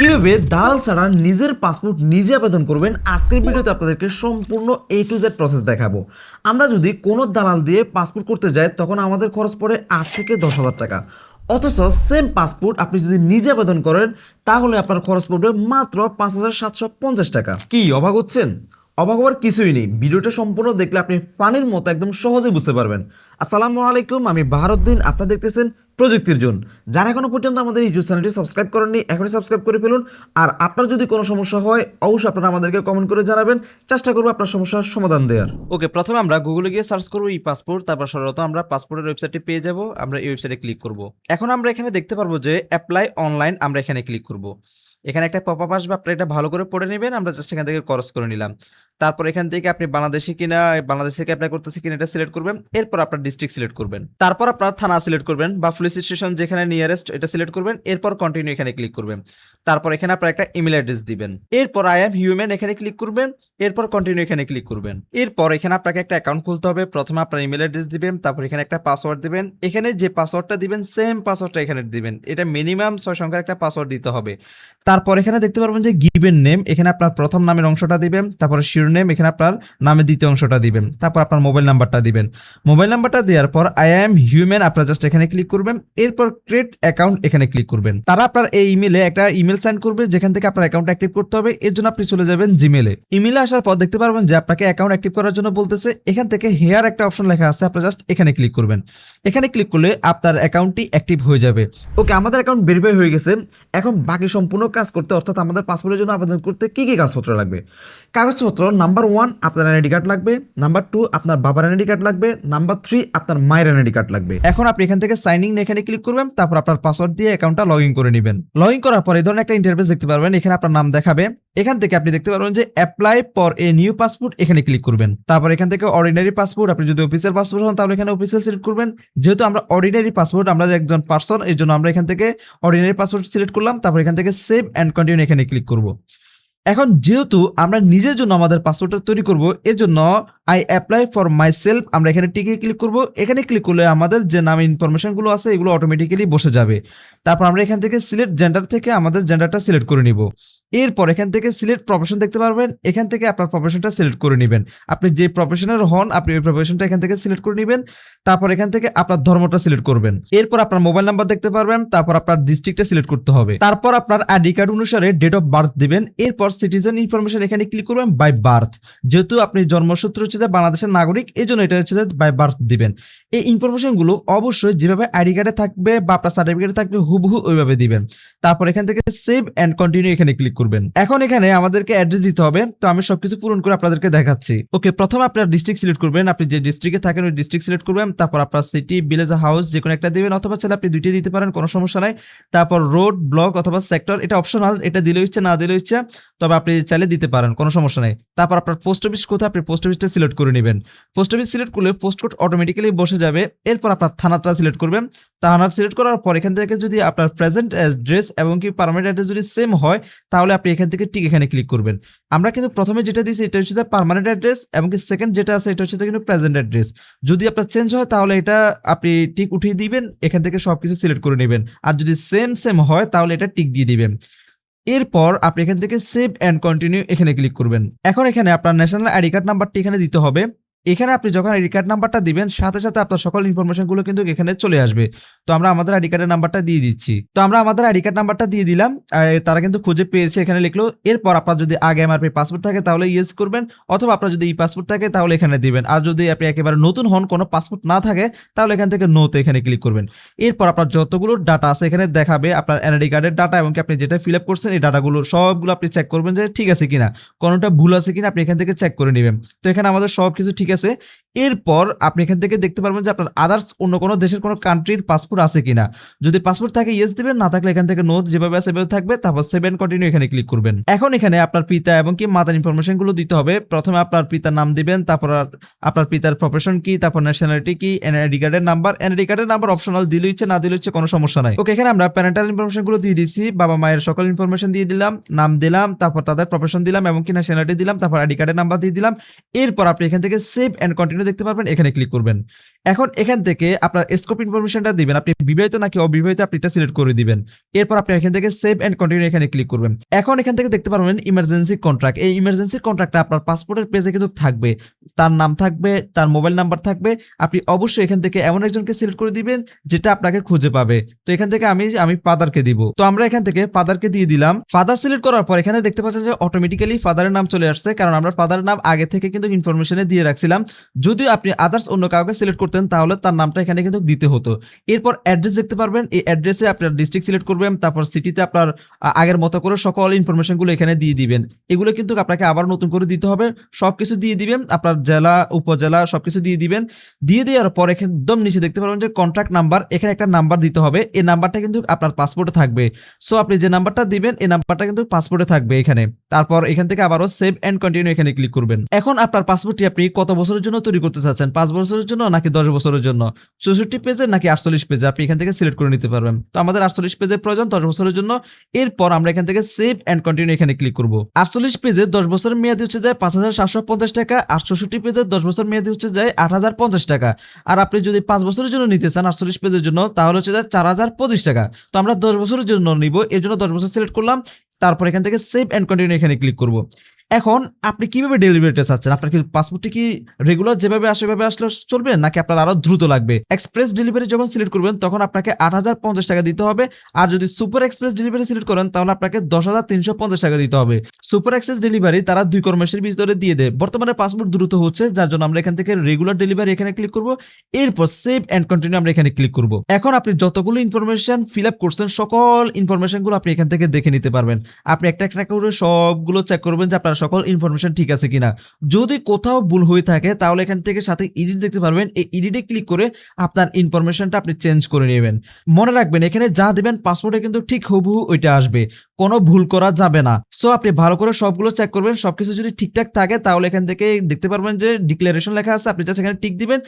কিভাবে দালাল ছাড়া নিজের পাসপোর্ট নিজে আবেদন করবেন আজকের ভিডিওতে আপনাদেরকে সম্পূর্ণ A to Z প্রসেস দেখাবো। আমরা যদি কোনো দালাল দিয়ে পাসপোর্ট করতে যাই তখন আমাদের খরচ পড়ে 8 থেকে 10,000 টাকা, অথচ সেম পাসপোর্ট আপনি যদি নিজে আবেদন করেন তাহলে আপনার খরচ পড়বে মাত্র 5,750 টাকা। কি অবাক হচ্ছেন? অবাক হওয়ার কিছুই নেই, ভিডিওটা সম্পূর্ণ দেখলে আপনি পানির মতো একদম সহজে বুঝতে পারবেন। আসসালামু আলাইকুম, আমি বাহারুদ্দিন, আপনারা দেখতেছেন প্রযুক্তির জোন। যারা এখনো পর্যন্ত আমাদের ইউটিউব চ্যানেলটি সাবস্ক্রাইব করেননি এখনই সাবস্ক্রাইব করে ফেলুন। আর আপনার যদি কোনো সমস্যা হয় অবশ্যই আপনারা আমাদেরকে কমেন্ট করে জানাবেন, চেষ্টা করবো আপনার সমস্যার সমাধান দেওয়ার। ওকে, প্রথমে আমরা গুগলে গিয়ে সার্চ করবো ই পাসপোর্ট, তারপর সাধারণত আমরা পাসপোর্টের ওয়েবসাইটটি পেয়ে যাব। আমরা এই ওয়েবসাইটে ক্লিক করব। এখন আমরা এখানে দেখতে পারবো যে অ্যাপ্লাই অনলাইন, আমরা এখানে ক্লিক করব। এখানে একটা পপ আপ আসবে, আপনারা এটা ভালো করে পড়ে নেবেন। আমরা জাস্ট এখান থেকে ক্রস করে নিলাম। তারপর এখান থেকে আপনি বাংলাদেশি কিনা, বাংলাদেশ থেকে অ্যাপ্লাই করতেছি কিনা এটা সিলেক্ট করবেন। এরপর আপনার ডিস্ট্রিক্ট সিলেক্ট করবেন। তারপর আপনার থানা সিলেক্ট করবেন বা পুলিশ স্টেশন যেখানে নিয়ারেস্ট এটা সিলেক্ট করবেন। এরপর কন্টিনিউ এখানে ক্লিক করবেন। তারপর এখানে আপনার একটা ইমেল অ্যাড্রেস দিবেন। এরপর আই এম হিউম্যান এখানে ক্লিক করবেন। এরপর কন্টিনিউ এখানে ক্লিক করবেন। এরপর এখানে আপনাকে একটা অ্যাকাউন্ট খুলতে হবে। প্রথমে আপনার ইমেল অ্যাড্রেস দিবেন, তারপর এখানে একটা পাসওয়ার্ড দিবেন। এখানে যে পাসওয়ার্ডটা দিবেন সেম পাসওয়ার্ডটা এখানে দিবেন। এটা মিনিমাম 6 সংখ্যার একটা পাসওয়ার্ড দিতে হবে। তারপর এখানে দেখতে পারবেন যে গিভেন নেম, এখানে আপনার প্রথম নামের অংশটা দিবেন। তারপর শিরোনেম, এখানে আপনার নামের দ্বিতীয় অংশটা দিবেন। তারপর আপনার মোবাইল নাম্বারটা দিবেন। মোবাইল নাম্বারটা দেওয়ার পর আই এম হিউম্যান আপনারা জাস্ট এখানে ক্লিক করবেন। এরপর ক্রিয়েট অ্যাকাউন্ট এখানে ক্লিক করবেন। তারা আপনার এই ইমেলে একটা ইমেল সেন্ড করবে যেখান থেকে আপনার অ্যাকাউন্ট অ্যাক্টিভ করতে হবে। এর জন্য আপনি চলে যাবেন জিমেলে। ইমেলে আসার পর দেখতে পারবেন যে আপনাকে অ্যাকাউন্ট অ্যাক্টিভ করার জন্য বলতেছে। এখান থেকে হেয়ার একটা অপশন লেখা আছে, আপনারা জাস্ট এখানে ক্লিক করবেন। এখানে ক্লিক করলে আপনার অ্যাকাউন্টটি অ্যাক্টিভ হয়ে যাবে। ওকে, আমাদের অ্যাকাউন্ট ভেরিফাই হয়ে গেছে। এখন বাকি সম্পূর্ণ কাজ করতে, অর্থাৎ আমাদের পাসপোর্টের জন্য আবেদন করতে কি কি কাগজপত্র লাগবে। কাগজপত্র নাম্বার 1 আপনার এনআইডি কার্ড লাগবে, নাম্বার 2 আপনার বাবার এনআইডি কার্ড লাগবে, নাম্বার 3 আপনার মায়ের এনআইডি কার্ড লাগবে। এখন আপনি এখান থেকে সাইন ইন এখানে ক্লিক করবেন। তারপর আপনার পাসওয়ার্ড দিয়ে অ্যাকাউন্টটা লগ ইন করে নেবেন। লগ ইন করার পর এই ধরনের একটা ইন্টারফেস দেখতে পারবেন। এখানে আপনার নাম দেখাবে। এখান থেকে আপনি দেখতে পারবেন যে apply for a new passport, এখানে ক্লিক করবেন। তারপর এখান থেকে অর্ডিনারি পাসপোর্ট, আপনি যদি অফিসিয়াল পাসপোর্ট হন তাহলে এখানে অফিসিয়াল সিলেক্ট করবেন। যেহেতু আমরা অর্ডিনারি পাসপোর্ট, আমরা একজন পার্সন, এই জন্য আমরা এখান থেকে অর্ডিনারি পাসপোর্ট সিলেক্ট করলাম। তারপর এখান থেকে সেভ অ্যান্ড কন্টিনিউ এখানে ক্লিক করব। এখন যেহেতু আমরা নিজের জন্য আমাদের পাসপোর্টটা তৈরি করব, এর জন্য I apply for my self আমরা এখানে টিকে ক্লিক করব। এখানে ক্লিক করলে আমাদের যে নাম ইনফরমেশনগুলো আছে এগুলো অটোমেটিক্যালি বসে যাবে। তারপর আমরা এখান থেকে সিলেক্ট জেন্ডার থেকে আমাদের জেন্ডারটা সিলেক্ট করে নিব। এরপর এখান থেকে সিলেক্ট প্রফেশন দেখতে পারবেন। এখান থেকে আপনার প্রফেশনটা সিলেক্ট করে নেবেন। আপনি যে প্রফেশনের হন আপনি ওই প্রফেশনটা এখান থেকে সিলেক্ট করে নেবেন। তারপর এখান থেকে আপনার ধর্মটা সিলেক্ট করবেন। এরপর আপনার মোবাইল নাম্বার দেখতে পারবেন। তারপর আপনার ডিস্ট্রিক্টটা সিলেক্ট করতে হবে। তারপর আপনার আইডি কার্ড অনুসারে ডেট অফ বার্থ দিবেন। এরপর সিটিজেন ইনফরমেশন এখানে ক্লিক করবেন বাই বার্থ। যেহেতু আপনি জন্মসূত্র হচ্ছে যে বাংলাদেশের নাগরিক, এই জন্য এটা হচ্ছে যে বাই বার্থ দিবেন। এই ইনফরমেশনগুলো অবশ্যই যেভাবে আইডি কার্ডে থাকবে বা আপনার সার্টিফিকেটে থাকবে হুবহু ওইভাবে দিবেন। তারপর এখান থেকে সেভ অ্যান্ড কন্টিনিউ এখানে ক্লিক করবেন। এখন এখানে আমাদেরকে অ্যাড্রেস দিতে হবে, তো আমি সবকিছু পূরণ করে আপনাদেরকে দেখাচ্ছি। ওকে, প্রথমে আপনার ডিস্ট্রিক্ট সিলেক্ট করবেন। আপনি যে ডিস্ট্রিক্টে থাকেন ওই ডিস্ট্রিক্ট সিলেক্ট করবেন। তারপর আপনার সিটি, ভিলেজ, হাউস যে কোনো একটা দিবেন, অথবা চাইলে আপনি দুইটাই দিতে পারেন, কোনো সমস্যা নাই। তারপর রোড, ব্লক অথবা সেক্টর, এটা অপশনাল, এটা দিলে ইচ্ছে না দিলে ইচ্ছে, তবে আপনি চাইলে দিতে পারেন, কোনো সমস্যা নাই। তারপর আপনার পোস্ট অফিস কোথায়, আপনি পোস্ট অফিসটা সিলেক্ট করে নেবেন। পোস্ট অফিস সিলেক্ট করলে পোস্ট কোড অটোমেটিক্যালি বসে যাবে। এরপর আপনার থানাটা সিলেক্ট করবেন। থানা সিলেক্ট করার পর এখান থেকে যদি আপনার প্রেজেন্ট অ্যাড্রেস এবং কি পার্মানেন্ট অ্যাড্রেস যদি সেম হয় তাহলে আপনি এখান থেকে ঠিক এখানে ক্লিক করবেন। আমরা কিন্তু প্রথমে যেটা দিয়েছি এটা হচ্ছে পার্মানেন্ট অ্যাড্রেস, এবং কি সেকেন্ড যেটা আছে এটা হচ্ছে কিন্তু প্রেজেন্ট অ্যাড্রেস। যদি আপনার চেঞ্জ হয় তাহলে এটা আপনি টিক উঠিয়ে দিবেন, এখান থেকে সবকিছু সিলেক্ট করে নেবেন। আর যদি সেম হয় তাহলে এটা টিক দিয়ে দিবেন। এরপর আপনি এখান থেকে সেভ অ্যান্ড কন্টিনিউ এখানে ক্লিক করবেন। এখন এখানে আপনার ন্যাশনাল আইডি কার্ড নাম্বারটি এখানে দিতে হবে। এখানে আপনি যখন আইডি কার্ড নাম্বারটা দিবেন সাথে সাথে আপনার সকল ইনফরমেশনগুলো কিন্তু এখানে চলে আসবে। তো আমরা আমাদের আইডি কার্ডের নাম্বারটা দিয়ে দিচ্ছি। তো আমরা আমাদের আইডি কার্ড নাম্বারটা দিয়ে দিলাম, তারা কিন্তু খুঁজে পেয়েছে, এখানে লিখলো। এরপর আপনার যদি আগে এমআরপি পাসপোর্ট থাকে তাহলে ইয়েস করবেন, অথবা আপনার যদি ই পাসপোর্ট থাকে তাহলে এখানে দিবেন। আর যদি আপনি একেবারে নতুন হন, কোনো পাসপোর্ট না থাকে, তাহলে এখান থেকে নোতে এখানে ক্লিক করবেন। এরপর আপনার যতগুলো ডাটা আছে এখানে দেখাবে, আপনার এনআইডি কার্ডের ডাটা এবং আপনি যেটা ফিল আপ করছেন এই ডাটাগুলো সবগুলো আপনি চেক করবেন যে ঠিক আছে কিনা, কোনোটা ভুল আছে কিনা আপনি এখান থেকে চেক করে নেবেন। তো এখানে আমাদের সব কিছু ঠিক আছে। এরপর আপনি এখান থেকে দেখতে পারবেন যে আপনার আদার্স অন্য কোনো দেশের কোনো কান্ট্রির পাসপোর্ট আছে কিনা। যদি পাসপোর্ট থাকে ইয়েস দিবেন, না থাকলে এখান থেকে নো, যেভাবে আছে সেভাবে থাকবে। তারপর সেভ এন্ড কন্টিনিউ এখানে ক্লিক করবেন। এখন এখানে আপনার পিতা এবং কি মাতার ইনফরমেশন গুলো দিতে হবে। প্রথমে আপনার পিতার নাম দিবেন, তারপর আপনার পিতার প্রফেশন কি, তারপর ন্যাশনালিটি কি, এনআইডি কার্ডের নাম্বার। এনআইডি কার্ডের নাম্বার অপশনাল, দিলে ইচ্ছে না দিলে ইচ্ছে কোনো সমস্যা নাই। ওকে, এখানে আমরা প্যারেন্টাল ইনফরমেশন গুলো দিয়ে দিচ্ছি, বাবা মায়ের সকল ইনফরমেশন দিয়ে দিলাম, নাম দিলাম, তারপর তাদের প্রফেশন দিলাম এবং কি ন্যাশনালিটি দিলাম, তারপর আইডি কার্ডের নাম্বার দিয়ে দিলাম। এরপর আপনি এখান থেকে সেভ এন্ড কন্টিনিউ কন্টিনিউ দেখতে পারবেন, এখানে ক্লিক করবেন। এখন এখান থেকে আপনার স্কোপ ইনফরমেশনটা দিবেন, আপনি বিবাহিত নাকি অবিবাহিত আপনি এটা সিলেক্ট করে দিবেন। এরপর আপনি এখান থেকে সেভ এন্ড কন্টিনিউ এখানে ক্লিক করবেন। এখন এখান থেকে দেখতে পারবেন ইমার্জেন্সি কন্ট্রাক্ট। এই ইমার্জেন্সি কন্ট্রাক্টটা আপনার পাসপোর্টের পেজে কিন্তু থাকবে, তার নাম থাকবে, তার মোবাইল নাম্বার থাকবে। আপনি অবশ্যই এখান থেকে এমন একজনকে সিলেক্ট করে দিবেন যেটা আপনাকে খুঁজে পাবে। তো এখান থেকে আমি ফাদারকে দিব। তো আমরা এখান থেকে ফাদারকে দিয়ে দিলাম। ফাদার সিলেক্ট করার পর এখানে দেখতে পাচ্ছেন যে অটোমেটিক্যালি ফাদারের নাম চলে আসছে, কারণ আমরা ফাদারের নাম আগে থেকে কিন্তু ইনফরমেশনে দিয়ে রাখছিলাম। যদি আপনি আদার্স অন্য কাউকে সিলেক্ট করতেন তাহলে তার নামটা এখানে কিন্তু দিতে হতো। এরপর অ্যাড্রেস দেখতে পারবেন, এই অ্যাড্রেসে আপনার ডিস্ট্রিক্ট সিলেক্ট করবেন, তারপর সিটিতে আপনার আগের মতো করে সকল ইনফরমেশনগুলো এখানে দিয়ে দিবেন। এগুলো কিন্তু আপনাকে আবার নতুন করে দিতে হবে, সবকিছু দিয়ে দিবেন, আপনার জেলা উপজেলা সবকিছু দিয়ে দিবেন। দিয়ে দেওয়ার পর একদম নিচে দেখতে পারবেন যে কন্ট্রাক্ট নাম্বার, এখানে একটা নাম্বার দিতে হবে। এই নাম্বারটা কিন্তু আপনার পাসপোর্টে থাকবে। সো আপনি যে নাম্বারটা দিবেন এই নাম্বারটা কিন্তু পাসপোর্টে থাকবে এখানে। তারপর এখান থেকে আবারও সেভ এন্ড কন্টিনিউ এখানে ক্লিক করবেন। এখন আপনার পাসপোর্টটি আপনি কত বছরের জন্য তৈরি করতে চাচ্ছেন, 5 বছরের জন্য নাকি 10 বছরের জন্য, 64 পেজের নাকি 48 পেজে, আপনি এখান থেকে সিলেক্ট করে নিতে পারবেন। তো আমাদের 48 পেজের প্রয়োজন 10 বছরের জন্য। এরপর আমরা এখান থেকে সেভ এন্ড কন্টিনিউ এখানে ক্লিক করব। 48 পেজে 10 বছরের মেয়াদি হচ্ছে যায় 5750 টাকা, আর 64 পেজের 10 বছর মেয়াদি হচ্ছে যায় 8050 টাকা। আর আপনি যদি 5 বছরের জন্য নিতে চান 48 পেজের জন্য তাহলে হচ্ছে যায় 4025 টাকা। তো আমরা 10 বছরের জন্য নিব, এর জন্য 10 বছর সিলেক্ট করলাম। তারপর এখান থেকে সেভ এন্ড কন্টিনিউ এখানে ক্লিক করব। এখন আপনি কিভাবে ডেলিভারিটা চাচ্ছেন, আপনার কি পাসপোর্টটি কি রেগুলার যেভাবে আসে সেভাবে আসলে চলবে নাকি আপনার আরো দ্রুত লাগবে? এক্সপ্রেস ডেলিভারি যখন সিলেক্ট করবেন তখন আপনাকে 8050 টাকা দিতে হবে, আর যদি সুপার এক্সপ্রেস ডেলিভারি সিলেক্ট করেন তাহলে আপনাকে 10350 টাকা দিতে হবে। সুপার এক্সপ্রেস ডেলিভারি তারা 2 কর্মসের ভিতরে দিয়ে দেয়। বর্তমানে পাসপোর্ট দ্রুত হচ্ছে, যার জন্য আমরা এখান থেকে রেগুলার ডেলিভারি এখানে ক্লিক করব। এরপর সেভ এন্ড কন্টিনিউ আমরা এখানে ক্লিক করব। এখন আপনি যতগুলো ইনফরমেশন ফিল আপ করছেন সকল ইনফরমেশনগুলো আপনি এখান থেকে দেখে নিতে পারবেন। আপনি একটা একটা করে সবগুলো চেক করবেন যে আপনার সকল ইনফরমেশন ঠিক আছে কিনা। যদি কোথাও ভুল হয়ে থাকে তাহলে এখান থেকে সাথে এডিট দেখতে পারবেন, এই এডিটে ক্লিক করে আপনার ইনফরমেশনটা আপনি চেঞ্জ করে নেবেন। মনে রাখবেন এখানে যা দিবেন পাসপোর্টে কিন্তু ঠিক হুবহু ওইটা আসবে, কোনো ভুল করা যাবে না। সো আপনি ভালো করে সবগুলো চেক করবেন, সবকিছু যদি ঠিকঠাক থাকে তাহলে এখান থেকে দেখতে পারবেন যে ডিক্লারেশন লেখা আছে, আপনি জাস্ট এখানে টিক দিবেন।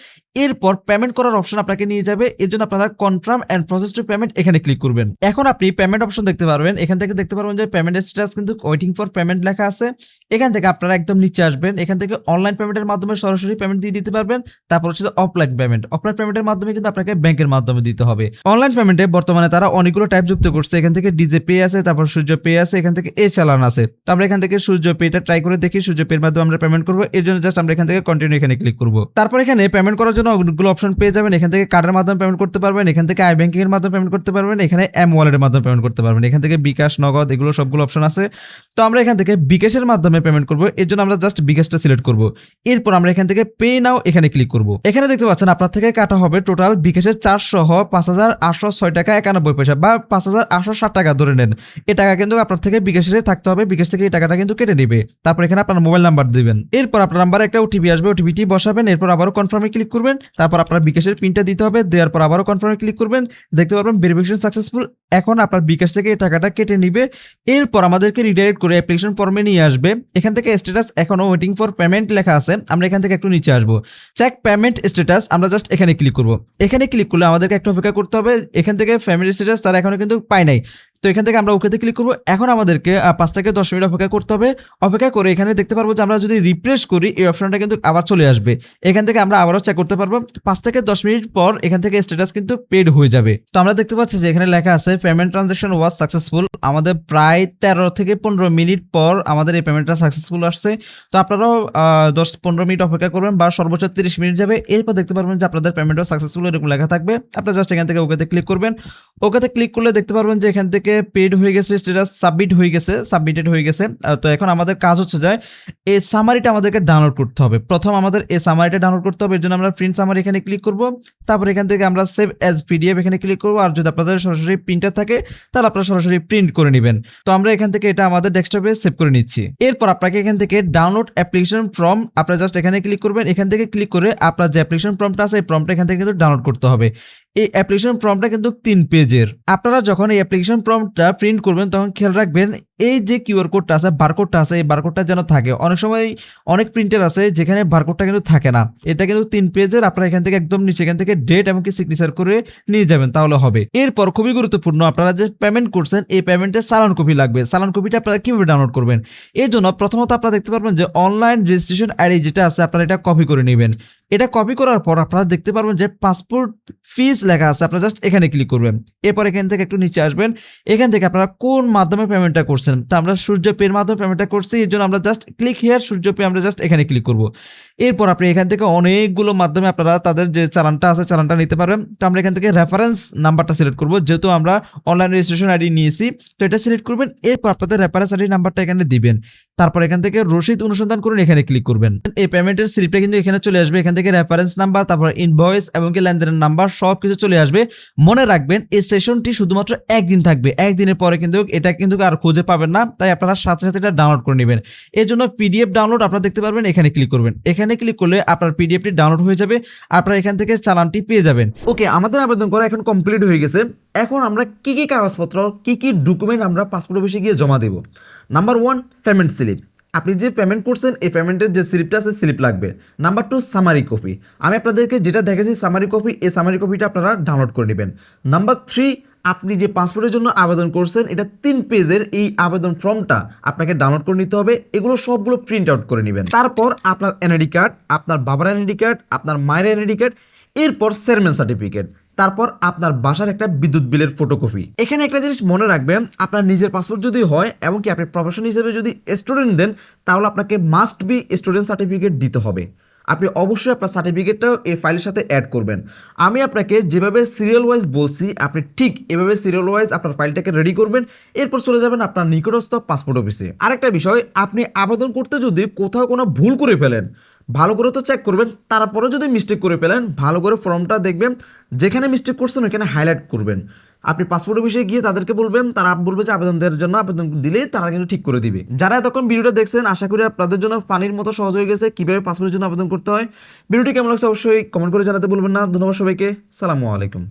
এরপর পেমেন্ট করার অপশন আপনাকে নিয়ে যাবে, এর জন্য আপনারা confirm and proceed to payment এখানে ক্লিক করবেন। এখন আপনি পেমেন্ট অপশন দেখতে পারবেন, এখান থেকে দেখতে পারবেন যে পেমেন্ট স্ট্যাটাস কিন্তু ওয়েটিং ফর পেমেন্ট লেখা আছে। এখান থেকে আপনারা একদম নিচে আসবেন, এখান থেকে অনলাইন পেমেন্টের মাধ্যমে সরাসরি পেমেন্ট দিয়ে দিতে পারবেন। তারপর হচ্ছে অফলাইন পেমেন্টের মাধ্যমে কিন্তু আপনাকে ব্যাংকের মাধ্যমে দিতে হবে। অনলাইন পেমেন্টে বর্তমানে তারা অনেকগুলো টাইপ যুক্ত করছে, এখান থেকে ডিজে পে আছে, তারপর সূর্য পে আছে, এখান থেকে এ চালান আছে। তো আমরা এখান থেকে সূর্য পেটা ট্রাই করে দেখি, সূর্য পের মাধ্যমে আমরা পেমেন্ট করবো। এর জন্য জাস্ট আমরা এখান থেকে কন্টিনিউ এখানে ক্লিক করবো। তারপর এখানে পেমেন্ট করার জন্য অনেকগুলো অপশন পেয়ে যাবেন, এখান থেকে কার্ডের মাধ্যমে পেমেন্ট করতে পারবেন, এখান থেকে আই ব্যাংকিং এর মাধ্যমে পেমেন্ট করতে পারবেন, এখানে এম ওয়ালেটের মাধ্যমে পেমেন্ট করতে পারবেন, এখান থেকে বিকাশ, নগদ এগুলো সবগুলো অপশন আছে। তো আমরা এখান থেকে বিকাশের মাধ্যমে পেমেন্ট করবো, এর জন্য আমরা জাস্ট বিকাশটা সিলেক্ট করবো। এরপর আমরা এখান থেকে পে নাও এখানে ক্লিক করবো। এখানে দেখতে পাচ্ছেন আপনার থেকে কাটা হবে টোটাল বিকাশের 4 টাকা 91 পয়সা বা 5860 টাকা ধরে নেন। এই টাকা কিন্তু আপনার থেকে বিকাশে থাকতে হবে, বিকাশ থেকে এই টাকাটা কিন্তু কেটে নেবে। তারপর এখানে আপনার মোবাইল নাম্বার দিবেন, এরপর আপনার নাম্বারে একটা ওটিপি আসবে, ওটিপিটি বসাবেন, এরপর আবারও কনফার্মে ক্লিক করবেন। তারপর আপনার বিকাশের পিনটা দিতে হবে, দেওয়ার পর আবারও কনফার্মে ক্লিক করবেন। দেখতে পারবেন ভেরিফিকেশন সাকসেসফুল। এখন আপনার বিকাশ থেকে এই টাকাটা কেটে নিবে। এরপর আমাদেরকে রিডাইরেক্ট করে অ্যাপ্লিকেশন ফর্মে নিয়ে আসবে। এখান থেকে স্ট্যাটাস এখনো ওয়েটিং ফর পেমেন্ট লেখা আছে, আমরা এখান থেকে একটু নিচে আসবো, চেক পেমেন্ট স্ট্যাটাস, আমরা জাস্ট এখানে ক্লিক করব। এখানে ক্লিক করলে আমাদেরকে একটা অপেক্ষা করতে হবে, এখান থেকে ফ্যামিলি স্ট্যাটাস তারা এখনো কিন্তু পায় নাই। তো এখান থেকে আমরা ওকেতে ক্লিক করবো। এখন আমাদেরকে 5 থেকে 10 মিনিট অপেক্ষা করতে হবে। অপেক্ষা করে এখানে দেখতে পারবো যে আমরা যদি রিফ্রেশ করি এই অপশনটা কিন্তু আবার চলে আসবে। এখান থেকে আমরা আবারও চেক করতে পারবো। 5 থেকে 10 মিনিট পর এখান থেকে স্ট্যাটাস কিন্তু পেড হয়ে যাবে। তো আমরা দেখতে পাচ্ছি যে এখানে লেখা আছে পেমেন্ট ট্রানজাকশন ওয়াজ সাকসেসফুল। আমাদের প্রায় 13 থেকে 15 মিনিট পর আমাদের এই পেমেন্টটা সাকসেসফুল আসছে। তো আপনারাও 10-15 মিনিট অপেক্ষা করবেন বা সর্বোচ্চ 30 মিনিট যাবে। এরপর দেখতে পারবেন যে আপনাদের পেমেন্টও সাকসেসফুল এরকম লেখা থাকবে। আপনারা জাস্ট এখান থেকে ওকেতে ক্লিক করবেন। ওকেতে ক্লিক করলে দেখতে পারবেন যে এখান থেকে পেড হয়ে গেছে, স্ট্যাটাস সাবমিট হয়ে গেছে, সাবমিটেড হয়ে গেছে। তো এখন আমাদের কাজ হচ্ছে যে এই সামারিটা আমাদেরকে ডাউনলোড করতে হবে। প্রথম আমাদের এই সামারিটা ডাউনলোড করতে হবে, এর জন্য আমরা প্রিন্ট সামারি এখানে ক্লিক করব। তারপর এখান থেকে আমরা সেভ অ্যাজ পিডিএফ এখানে ক্লিক করব। আর যদি আপনাদের সরাসরি প্রিন্টার থাকে তাহলে আপনারা সরাসরি প্রিন্ট করে নেবেন। তো আমরা এখান থেকে এটা আমাদের ডেস্কটপে সেভ করে নিচ্ছি। এরপর আপনাকে এখান থেকে ডাউনলোড অ্যাপ্লিকেশন ফর্ম, আপনারা জাস্ট এখানে ক্লিক করবেন। এখান থেকে ক্লিক করে আপনার যে অ্যাপ্লিকেশন ফর্মটা আছে এই ফর্মটা এখান থেকে কিন্তু ডাউনলোড করতে হবে। এই অ্যাপ্লিকেশন ফর্মটা কিন্তু 3 পেজের। আপনারা যখন এই অ্যাপ্লিকেশন ফর্মটা প্রিন্ট করবেন তখন খেয়াল রাখবেন এই যে কিউআর কোডটা আছে, বারকোডটা আছে, এই বারকোডটা যেন থাকে। অনেক সময় অনেক প্রিন্টার আছে যেখানে বারকোডটা কিন্তু থাকে না। এটা কিন্তু 3 পেজের, আপনারা এখান থেকে একদম নিচে এখান থেকে ডেট এবং কি সিগনেচার করে নিয়ে যাবেন, তাহলে হবে। এরপর খুবই গুরুত্বপূর্ণ, আপনারা যে পেমেন্ট করছেন এই পেমেন্টের চালান কপি লাগবে। চালান কপিটা আপনারা কিভাবে ডাউনলোড করবেন? এর জন্য প্রথমত আপনারা দেখতে পারবেন যে অনলাইন রেজিস্ট্রেশন আইডি যেটা আছে, আপনারা এটা কপি করে নেবেন। এটা কপি করার পর আপনারা দেখতে পারবেন যে পাসপোর্ট ফিস লেখা আছে, আপনারা জাস্ট এখানে ক্লিক করবেন। এরপর এখান থেকে একটু নিচে আসবেন, এখান থেকে আপনারা কোন মাধ্যমে পেমেন্টটা করছেন। তো আমরা সূর্য পের মাধ্যমে পেমেন্টটা করছি, এর জন্য আমরা just click here Surya pay, আমরা জাস্ট এখানে ক্লিক করব। এরপর আপনি এখান থেকে অনেকগুলো মাধ্যমে আপনারা তাদের যে চালানটা আছে চালানটা নিতে পারবেন। তো আমরা এখান থেকে রেফারেন্স নাম্বারটা সিলেক্ট করব, যেহেতু আমরা অনলাইন রেজিস্ট্রেশন আইডি নিয়েছি, তো এটা সিলেক্ট করবেন। এরপর আপনাদের রেফারেন্স আইডি নাম্বারটা এখানে দিবেন। তারপর এখান থেকে রসিদ অনুসন্ধান করুন, এখানে ক্লিক করবেন। এই পেমেন্টের স্লিপটা কিন্তু এখানে চলে আসবে। এখান থেকে রেফারেন্স নাম্বার, তারপর ইনভয়েস এবং কি লেনদেনের নাম্বার সব কিছু চলে আসবে। মনে রাখবেন এই সেশনটি শুধুমাত্র একদিন থাকবে, একদিনের পরে কিন্তু এটা কিন্তু আর খুঁজে পাবেন না, তাই আপনারা সাথে সাথে এটা ডাউনলোড করে নেবেন। এর জন্য পিডিএফ ডাউনলোড আপনারা দেখতে পারবেন, এখানে ক্লিক করবেন। এখানে ক্লিক করলে আপনার পিডিএফটি ডাউনলোড হয়ে যাবে, আপনারা এখান থেকে চালানটি পেয়ে যাবেন। ওকে, আমাদের আবেদন করা এখন কমপ্লিট হয়ে গেছে। এখন আমরা কি কি কাগজপত্র, কি কি ডকুমেন্ট আমরা পাসপোর্ট অফিসে গিয়ে জমা দেব। Number 1, payment slip. আপনি যে পেমেন্ট করছেন এই পেমেন্টের যে স্লিপটা আছে স্লিপ লাগবে। Number 2, summary copy. আমি আপনাদেরকে যেটা দেখেছি সামারি কপি, এই সামারি কপিটা আপনারা ডাউনলোড করে নেবেন। নাম্বার 3, আপনি যে পাসপোর্টের জন্য আবেদন করছেন এটা 3 পেজের এই আবেদন ফর্মটা আপনাকে ডাউনলোড করে নিতে হবে। এগুলো সবগুলো প্রিন্ট আউট করে নেবেন। তারপর আপনার এনআইডি কার্ড, আপনার বাবার এনআইডি কার্ড, আপনার মায়ের এনআইডি কার্ড, এরপর চেয়ারম্যান সার্টিফিকেট, তারপর আপনার বাসার একটা বিদ্যুৎ বিলের ফটোকপি। এখানে একটা জিনিস মনে রাখবেন, আপনার নিজের পাসপোর্ট যদি হয় এবং কি আপনি প্রফেশন হিসেবে যদি স্টুডেন্ট দেন, তাহলে আপনাকে মাস্ট বি স্টুডেন্ট সার্টিফিকেট দিতে হবে। আপনি অবশ্যই আপনার সার্টিফিকেটটাও এই ফাইলের সাথে অ্যাড করবেন। আমি আপনাকে যেভাবে সিরিয়াল ওয়াইজ বলছি, আপনি ঠিক এভাবে সিরিয়াল ওয়াইজ আপনার ফাইলটাকে রেডি করবেন। এরপর চলে যাবেন আপনার নিকটস্থ পাসপোর্ট অফিসে। আরেকটা বিষয়, আপনি আবেদন করতে যদি কোথাও কোনো ভুল করে ফেলেন, ভালো করে তো চেক করবেন। তারপরে যদি মিস্টেক করে ফেলেন, ভালো করে ফর্মটা দেখবেন, যেখানে মিস্টেক করছেন ওখানে হাইলাইট করবেন। আপনি পাসপোর্ট অফিসে গিয়ে তাদেরকে বলবেন, তারা বলবে যে আবেদন দেওয়ার জন্য, আবেদন দিলে তারা কিন্তু ঠিক করে দিবে। যারা এতক্ষণ ভিডিওটা দেখছেন, আশা করি আপনাদের জন্য পানির মতো সহজ হয়ে গেছে কিভাবে পাসপোর্টের জন্য আবেদন করতে হয়। ভিডিওটি কেমন লাগছে অবশ্যই কমেন্ট করে জানাতে বলবেন না। ধন্যবাদ সবাইকে, সালামু আলাইকুম।